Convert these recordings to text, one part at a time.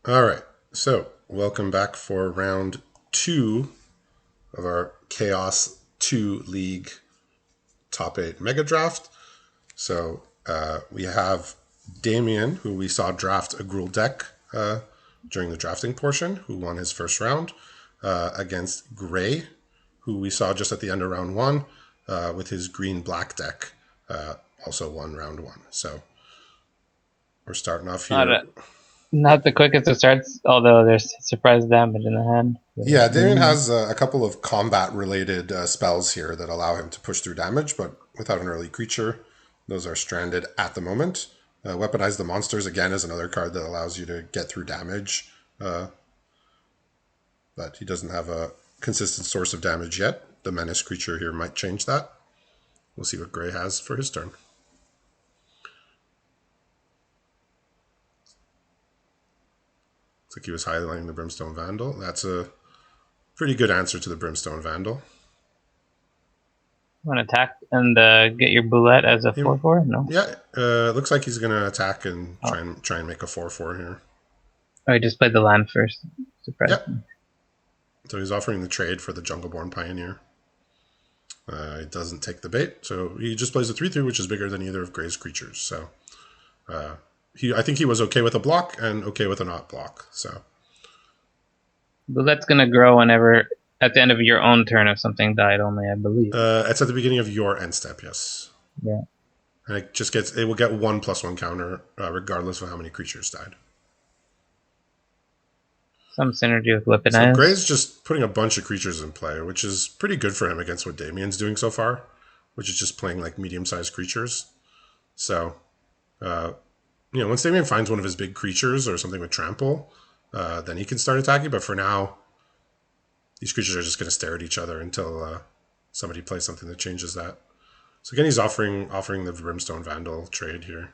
All right. So, welcome back for round two of our Chaos 2 League Top 8 Mega Draft. So, we have Damien, who we saw draft a Gruul deck during the drafting portion, who won his first round, against Gray, who we saw just at the end of round one with his green-black deck, also won round one. So, we're starting off Not here. a, not the quickest of starts, although there's surprise damage in the hand. Yeah, Damien has a couple of combat-related spells here that allow him to push through damage, but without an early creature, those are stranded at the moment. Weaponize the Monsters, again, is another card that allows you to get through damage, but he doesn't have a consistent source of damage yet. The Menace creature here might change that. We'll see what Gray has for his turn. Looks like he was highlighting the Brimstone Vandal. That's a pretty good answer to the Brimstone Vandal. Want to attack and get your Boulette as a 4/4? No. Yeah, looks like he's gonna attack and try and make a 4/4 here. Oh, he just played the land first. Surprise. Yep. So he's offering the trade for the Jungleborn Pioneer. He doesn't take the bait, so he just plays a 3/3, which is bigger than either of Gray's creatures. So I think he was okay with a block and okay with a not block. So Boulette's gonna grow whenever at the end of your own turn if something died. Only, I believe. It's at the beginning of your end step, yes. Yeah. And it will get 1/1 counter regardless of how many creatures died. Some synergy with Weaponize. So Gray's just putting a bunch of creatures in play, which is pretty good for him against what Damien's doing so far, which is just playing like medium-sized creatures. So, once Damien finds one of his big creatures or something with trample, then he can start attacking. But for now, these creatures are just going to stare at each other until somebody plays something that changes that. So again, he's offering the Brimstone Vandal trade here.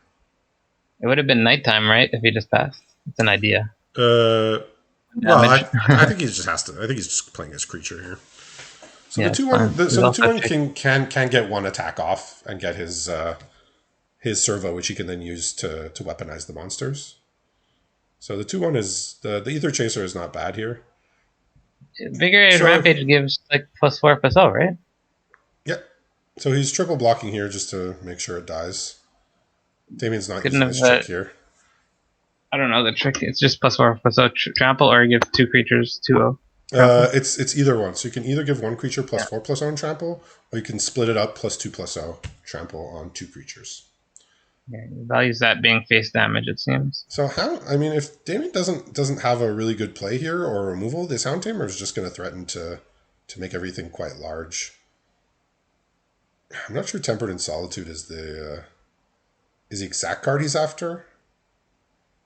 It would have been nighttime, right, if he just passed. It's an idea. Well, I think he just has to. I think he's just playing his creature here. So the 2/1, the 2/1 can get one attack off and get his servo, which he can then use to weaponize the monsters. So the 2/1 is the Ether Chaser is not bad here. Invigorated Rampage gives like +4/+0, right? Yep. So he's triple blocking here just to make sure it dies. Damien's not using his trick here. I don't know the trick. It's just +4/+0 trample, or you give two creatures 2/0. It's either one. So you can either give one creature +4/+0 on trample, or you can split it up +2/+0 trample on two creatures. Yeah, he values that being face damage, it seems. So if Damien doesn't have a really good play here or removal, this Hound Tamer is just going to threaten to make everything quite large. I'm not sure Tempered in Solitude is the exact card he's after.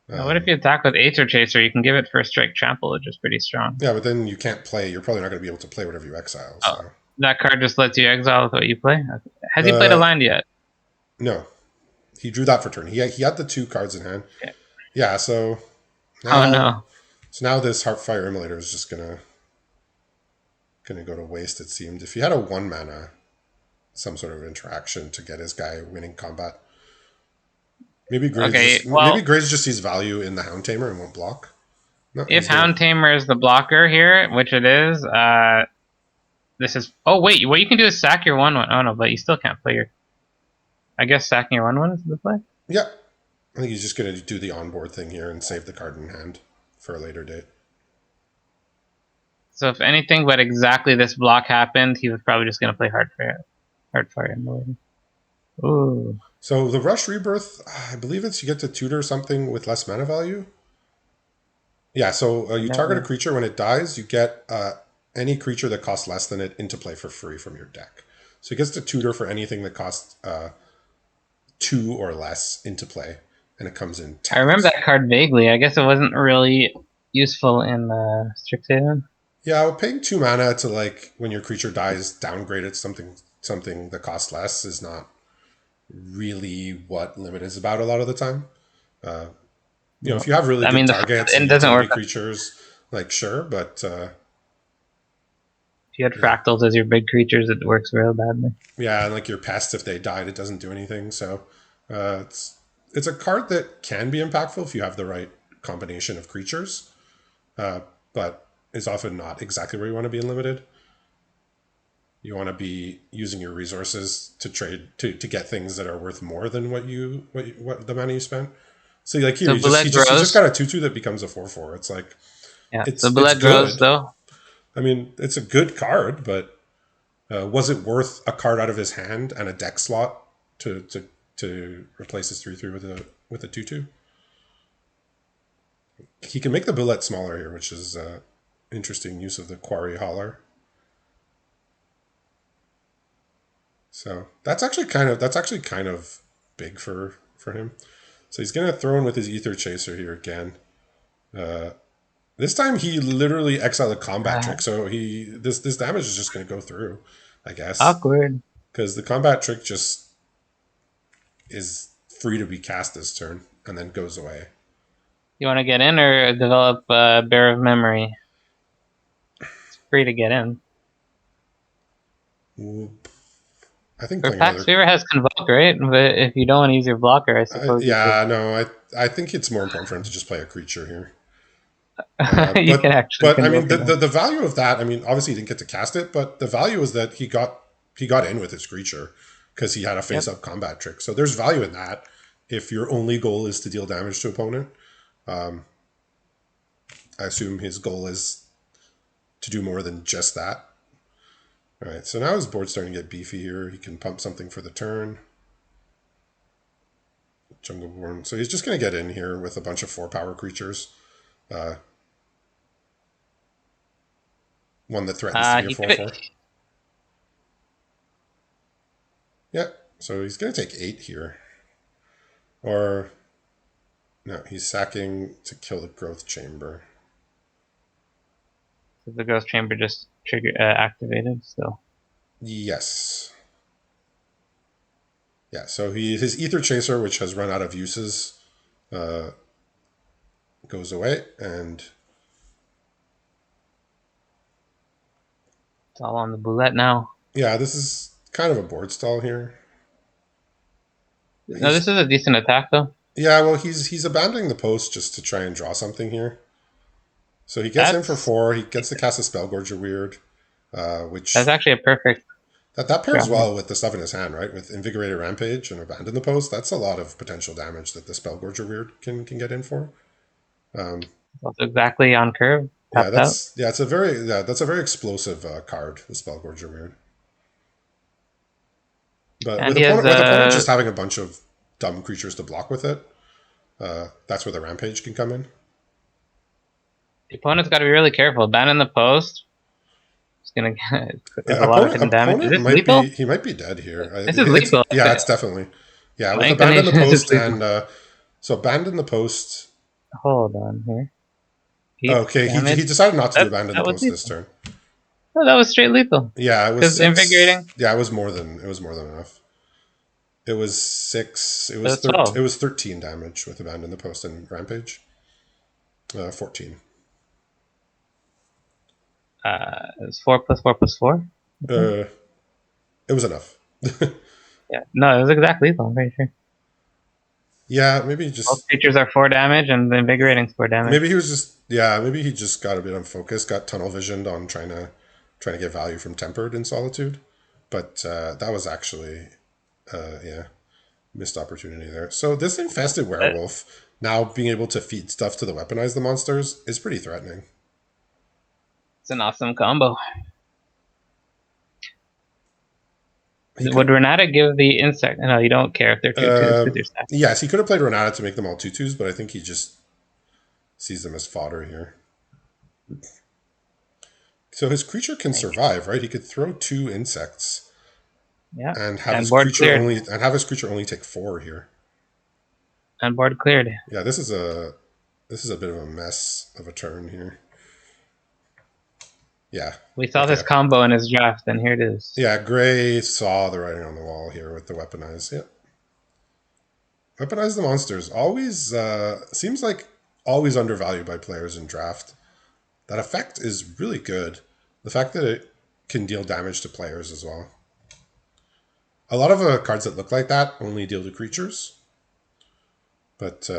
What if you attack with Aether Chaser? You can give it first strike trample, which is pretty strong. Yeah, but then you can't play. You're probably not going to be able to play whatever you exile. So. Oh, that card just lets you exile with what you play? Has he played a land yet? No. He drew that for turn. He had the two cards in hand. Okay. Yeah, so now, oh no. So now this Heartfire Immolator is just gonna go to waste, it seemed. If he had a 1-mana, some sort of interaction to get his guy winning combat. Maybe Graves just sees value in the Hound Tamer and won't block. No, if Hound Tamer is the blocker here, which it is, this is... Oh, wait, what you can do is sack your 1/1. Oh, no, but you still can't play your... I guess sacking your 1/1 is the play? Yeah. I think he's just going to do the onboard thing here and save the card in hand for a later date. So if anything but exactly this block happened, he was probably just going to play Heartfire Immolator. Ooh. So the Rush Rebirth, I believe you get to tutor something with less mana value. Yeah, so you target a creature. When it dies, you get any creature that costs less than it into play for free from your deck. So he gets to tutor for anything that costs 2 or less into play, and it comes in 10. I remember that card vaguely. I guess it wasn't really useful in Strixhaven. Yeah, paying 2 mana to, like, when your creature dies, downgrade it something that costs less is not really what Limit is about a lot of the time. If you have really good targets and doesn't work creatures, like, sure, but if you had fractals as your big creatures, it works real badly. Yeah, and like your pest, if they died, it doesn't do anything. So it's a card that can be impactful if you have the right combination of creatures, but is often not exactly where you want to be in limited. You want to be using your resources to trade to get things that are worth more than what the money you spent. So like here, So Bullet he just grows. got a 2/2 that becomes a 4/4. It's like Yeah. So it's Bullet grows good. though. I mean, it's a good card, but was it worth a card out of his hand and a deck slot to replace his 3/3 with a 2/2? He can make the bullet smaller here, which is interesting use of the Quarry Hauler. So that's actually kind of big for him. So he's gonna throw in with his Ether Chaser here again. This time he literally exiled a combat trick, so this damage is just gonna go through, I guess, Awkward. because the combat trick just is free to be cast this turn and then goes away. You want to get in or develop Bear of Memory? It's free to get in. I think Or playing Pax Fever has Convoke, right? But if you don't want to use your blocker, I suppose I think it's more important for him to just play a creature here. You can actually but I mean Convoke the value of that, I mean, obviously he didn't get to cast it, but the value is that he got in with his creature because he had a face up combat trick. So there's value in that if your only goal is to deal damage to opponent. I assume his goal is to do more than just that. All right, so now his board's starting to get beefy here. He can pump something for the turn. Jungleborn. So he's just going to get in here with a bunch of 4-power creatures. One that threatens to be a 4/4. Yeah, so he's going to take 8 here. Or, no, he's sacking to kill the Growth Chamber. The Growth Chamber just activated, so. Yes. Yeah, so his Ether Chaser, which has run out of uses, goes away, and it's all on the Bullet now. Yeah, this is kind of a board stall here. No, this is a decent attack, though. Yeah, well, he's abandoning the post just to try and draw something here. So he gets in for 4. He gets to cast a Spellgorger Weird, which... That's actually a perfect... That pairs well with the stuff in his hand, right? With Invigorated Rampage and Abandon the Post, that's a lot of potential damage that the Spellgorger Weird can get in for. That's exactly on curve. That's a very explosive card, the Spellgorger Weird. But with opponent just having a bunch of dumb creatures to block with it, that's where the Rampage can come in. The opponent's got to be really careful. Abandon the Post. It's gonna get a lot of hidden damage. Is this lethal? He might be dead here. This is lethal. Yeah, it's definitely. Yeah, with Abandon the Post and... so Abandon the Post... Hold on here. Okay, he decided not to Abandon the Post this turn. No, that was straight lethal. Yeah, it was 6. Invigorating. Yeah, it was more than enough. It was 6. It was 13 damage with Abandon the Post and Rampage. 14. It was 4 + 4 + 4. It was enough. Yeah, no, it was exactly lethal. I'm pretty sure. Yeah, maybe just... Both creatures are 4 damage, and the Invigorating's 4 damage. Maybe he was just... Yeah, maybe he just got a bit unfocused, got tunnel visioned on trying to get value from Tempered in Solitude. But that was actually... missed opportunity there. So this Infested Werewolf, now being able to feed stuff to the Weaponize the monsters, is pretty threatening. It's an awesome combo. Would Renata give the insect? No, you don't care if they're 2/2s. Yes, he could have played Renata to make them all 2/2s, but I think he just sees them as fodder here. So his creature can survive, right? He could throw 2 insects. Yeah. And have his creature only take 4 here. And board cleared. Yeah, this is a bit of a mess of a turn here. Yeah. We saw this combo in his draft, and here it is. Yeah, Gray saw the writing on the wall here with the Weaponize. Yeah. Weaponize the monsters. Always seems like always undervalued by players in draft. That effect is really good. The fact that it can deal damage to players as well. A lot of cards that look like that only deal to creatures. But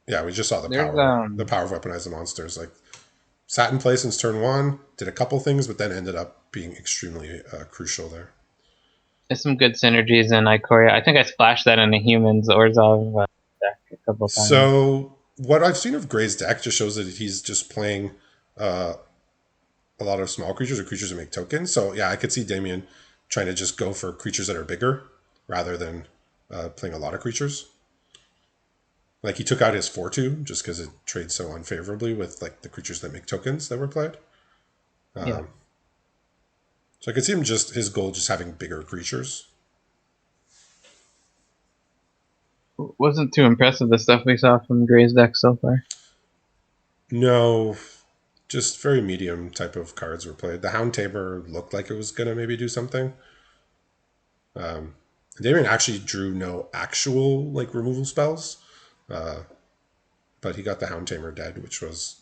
Yeah, we just saw the There's power of weaponize the monsters. Like sat in place since turn 1, did a couple things, but then ended up being extremely crucial there. there's some good synergies in Ikoria. I think I splashed that in a humans Orzhov deck a couple times. So what I've seen of Gray's deck just shows that he's just playing a lot of small creatures or creatures that make tokens. So yeah, I could see Damien trying to just go for creatures that are bigger rather than playing a lot of creatures. Like he took out his 4/2 just because it trades so unfavorably with like the creatures that make tokens that were played. Yeah. So I could see him just his goal just having bigger creatures. Wasn't too impressive the stuff we saw from Gray's deck so far. No, just very medium type of cards were played. The Hound Tamer looked like it was gonna maybe do something. Damien actually drew no actual like removal spells, but he got the Hound Tamer dead, which was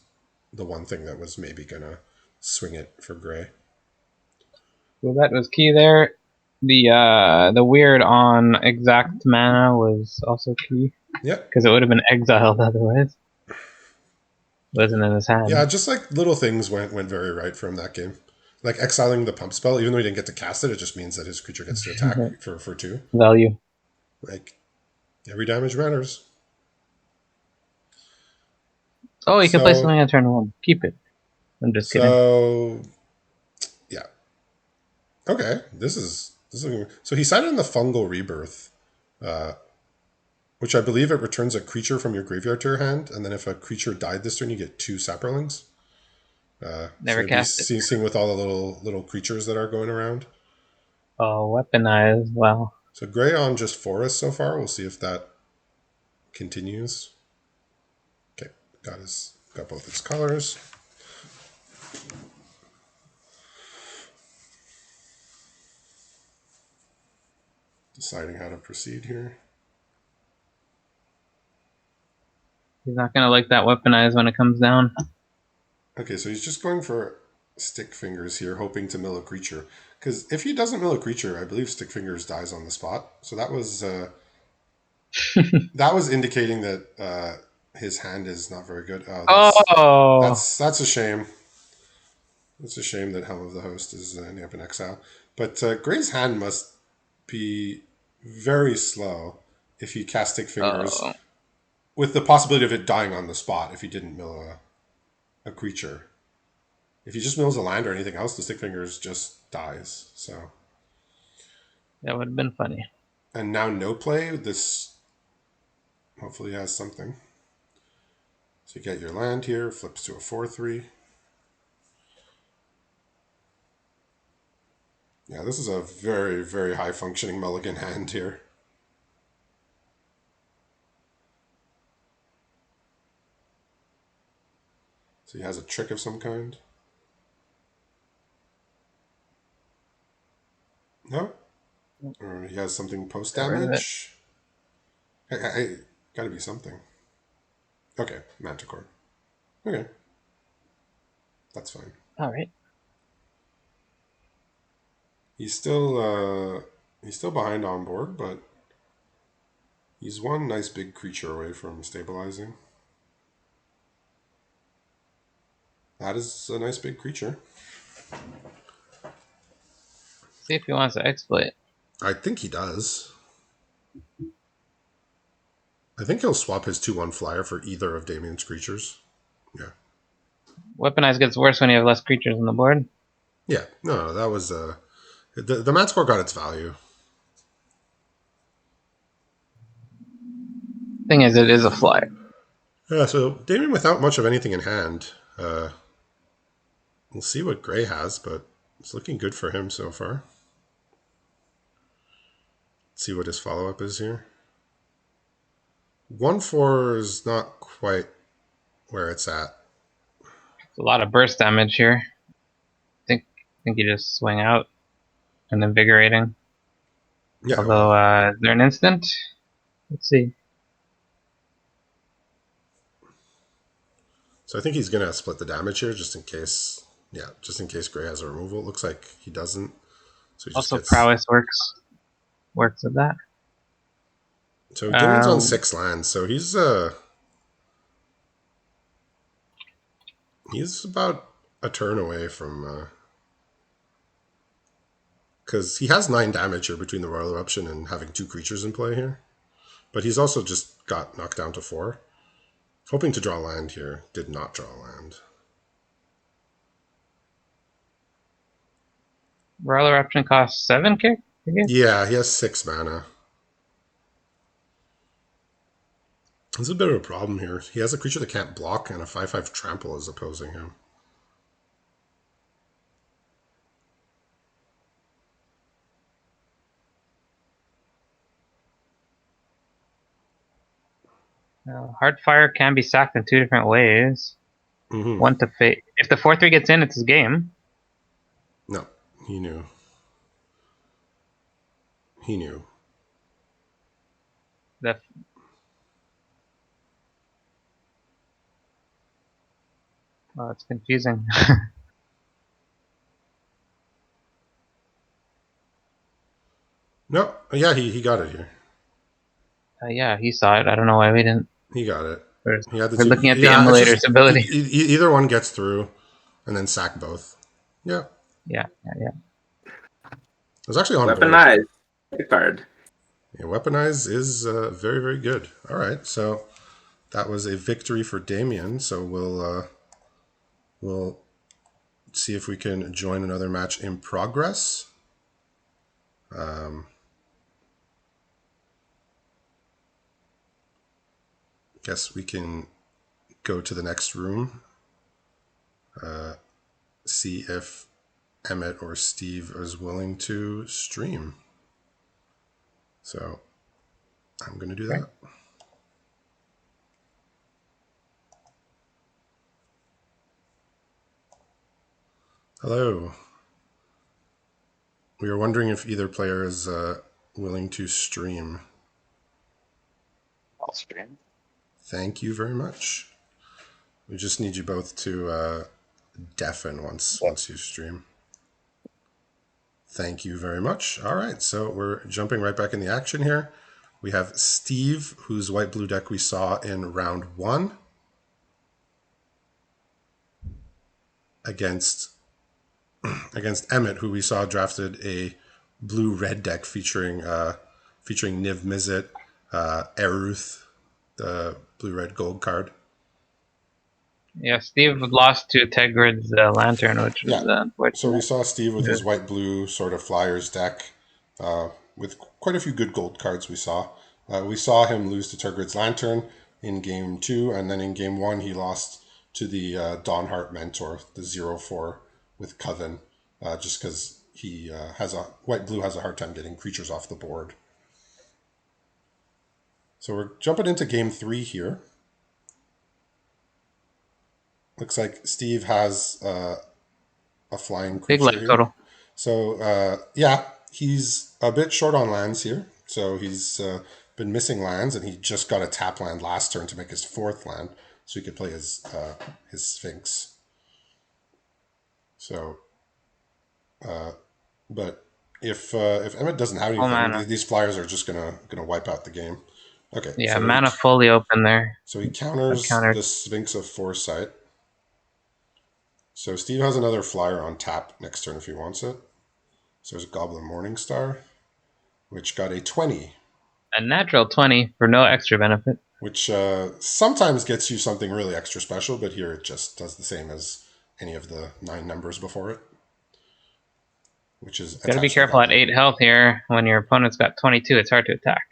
the one thing that was maybe gonna swing it for Gray. So that was key there. The weird on exact mana was also key. Yep. Because it would have been exiled otherwise. Wasn't in his hand. Yeah, just like little things went very right for him that game. Like exiling the pump spell, even though he didn't get to cast it, it just means that his creature gets to attack for 2. Value. Like every damage matters. Oh, you can play something on turn 1. Keep it. I'm just kidding. So yeah. Okay. This is so he cited in the Fungal Rebirth, which I believe it returns a creature from your graveyard to your hand, and then if a creature died this turn, you get 2 Saprolings. Never cast it. Seeing with all the little creatures that are going around. Oh, weaponized. Wow. So Gray on just Forest so far. We'll see if that continues. Okay, got both its colors. Deciding how to proceed here. He's not gonna like that weaponized when it comes down. Okay, so he's just going for Stick Fingers here, hoping to mill a creature. Because if he doesn't mill a creature, I believe Stick Fingers dies on the spot. So that was that was indicating that his hand is not very good. That's a shame. It's a shame that Helm of the Host is ending up in exile. But Gray's hand must be very slow if he cast Stick Fingers, with the possibility of it dying on the spot if he didn't mill a creature. If he just mills a land or anything else, the Stick Fingers just dies. So that would have been funny. And now no play. This hopefully has something. So you get your land here, flips to a 4/3. Yeah, this is a very, very high functioning mulligan hand here. So he has a trick of some kind. No? Or he has something post damage. Hey, gotta be something. Okay, Manticore. Okay. That's fine. Alright. He's still behind on board, but he's one nice big creature away from stabilizing. That is a nice big creature. See if he wants to exploit. I think he does. I think he'll swap his 2/1 flyer for either of Damien's creatures. Yeah. Weaponize gets worse when you have less creatures on the board. Yeah. No, that was the Manticore got its value. Thing is, it is a flyer. Yeah, so Damien without much of anything in hand. We'll see what Gray has, but it's looking good for him so far. Let's see what his follow-up is here. 1/4 is not quite where it's at. It's a lot of burst damage here. I think you just swing out and invigorating. Yeah. Although, is there an instant? Let's see. So I think he's going to split the damage here just in case. Yeah, just in case Gray has a removal. It looks like he doesn't. So he just also, prowess works with that. So Damien's on 6 lands, so he's He's about a turn away from... Because he has 9 damage here between the Royal Eruption and having 2 creatures in play here. But he's also just got knocked down to 4. Hoping to draw land here. Did not draw land. Royal Eruption costs 7 kick? Yeah, he has 6 mana. There's a bit of a problem here. He has a creature that can't block, and a 5/5 trample is opposing him. Heartfire can be sacked in 2 different ways. Mm-hmm. One to fate. If the 4/3 gets in, it's his game. No, he knew. He knew. Oh, it's confusing. No, yeah, he got it here. Yeah, he saw it. I don't know why we didn't. He got it. We're We're looking at the emulator's ability. Either one gets through, and then sack both. Yeah. Yeah. It was actually on Weaponize card. Yeah, Weaponize is very, very good. All right, so that was a victory for Damien. So we'll see if we can join another match in progress. Guess we can go to the next room. See if Emmett or Steve is willing to stream. So I'm going to do that. Hello. We are wondering if either player is willing to stream. I'll stream. Thank you very much. We just need you both to deafen once you stream. Thank you very much. All right, so we're jumping right back in the action here. We have Steve, whose white-blue deck we saw in round 1, against Emmett, who we saw drafted a blue-red deck featuring Niv Mizzet, Eruth, the blue-red gold card. Yeah, Steve lost to Tegrid's Lantern, which was unfortunate. So we saw Steve with his white-blue sort of Flyers deck with quite a few good gold cards we saw. We saw him lose to Tegrid's Lantern in Game 2, and then in Game 1 he lost to the Dawnheart Mentor, the 0/4 with Coven, just because he white-blue has a hard time getting creatures off the board. So we're jumping into Game 3 here. Looks like Steve has a flying creature. Big life here. total. So, yeah, he's a bit short on lands here. So he's been missing lands, and he just got a tap land last turn to make his 4th land, so he could play his Sphinx. So, but if Emmett doesn't have anything, these Flyers are just gonna wipe out the game. Okay. Yeah, so mana fully open there. So he counters the Sphinx of Foresight. So Steve has another Flyer on tap next turn if he wants it. So there's a Goblin Morningstar, which got a 20. A natural 20 for no extra benefit. Which sometimes gets you something really extra special, but here it just does the same as any of the 9 numbers before it. Which is... Gotta be careful at 8 health here. When your opponent's got 22, it's hard to attack.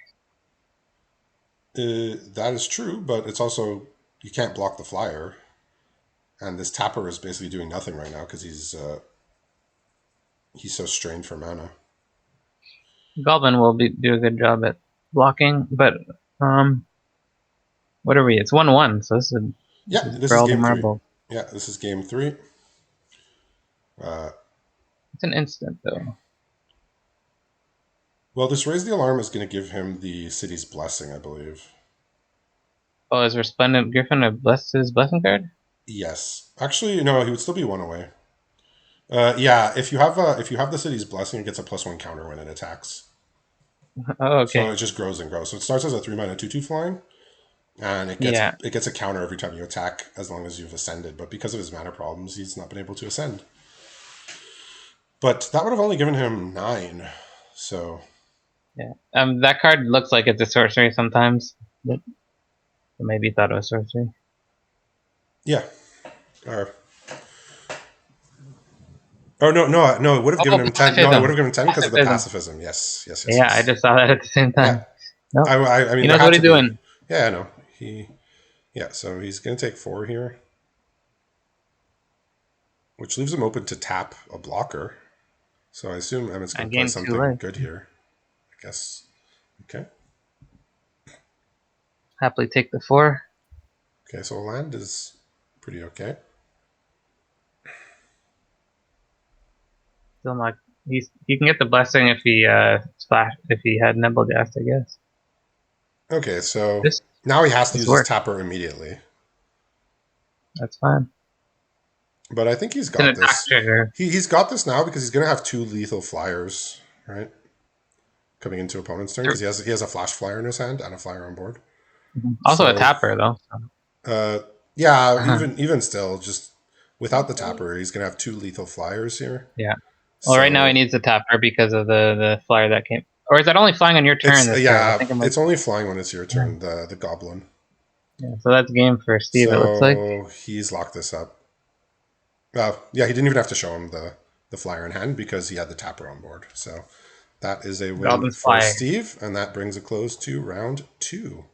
That is true, but it's also... You can't block the Flyer. And this Tapper is basically doing nothing right now because he's so strained for mana. Goblin will do a good job at blocking, but what are we? It's 1-1, so this is Game 3. Yeah, this is Game 3. It's an instant though. Well, this Raise the Alarm is going to give him the City's Blessing, I believe. Oh, is Resplendent Griffin his blessing card? Yes. Actually, no, he would still be 1 away. Yeah, if you have the City's Blessing, it gets a +1 counter when it attacks. Oh, okay. So it just grows and grows. So it starts as a 3-mana 2/2 flying, And it Yeah. gets a counter every time you attack as long as you've ascended. But because of his mana problems, he's not been able to ascend. But that would have only given him 9. So Yeah. That card looks like it's a sorcery sometimes. But maybe you thought it was sorcery. yeah. No, it would have given him 10. No, it would have given him 10 because of the pacifism. Yes. Yeah, I just saw that at the same time. Yeah. Nope. I mean, he knows what he's doing. Yeah, I know. So he's going to take 4 here. Which leaves him open to tap a blocker. So I assume Emmett's going to play something good here. I guess. Okay. Happily take the 4. Okay, so land is pretty okay. Still not. He can get the blessing if he had Nebelgast, I guess. Okay, so now he has to use his tapper immediately. That's fine. But I think he's got this. He's got this now because he's going to have 2 lethal flyers, right? Coming into opponent's turn because he has a flash flyer in his hand and a flyer on board. Also a tapper though. Even still, just without the tapper, he's going to have 2 lethal flyers here. Yeah. Well, right now he needs the tapper because of the flyer that came. Or is that only flying on your turn? It's only flying when it's your turn. The goblin. Yeah, so that's game for Steve. So it looks like he's locked this up. He didn't even have to show him the flyer in hand because he had the tapper on board. So that is a win for Steve, and that brings a close to round 2.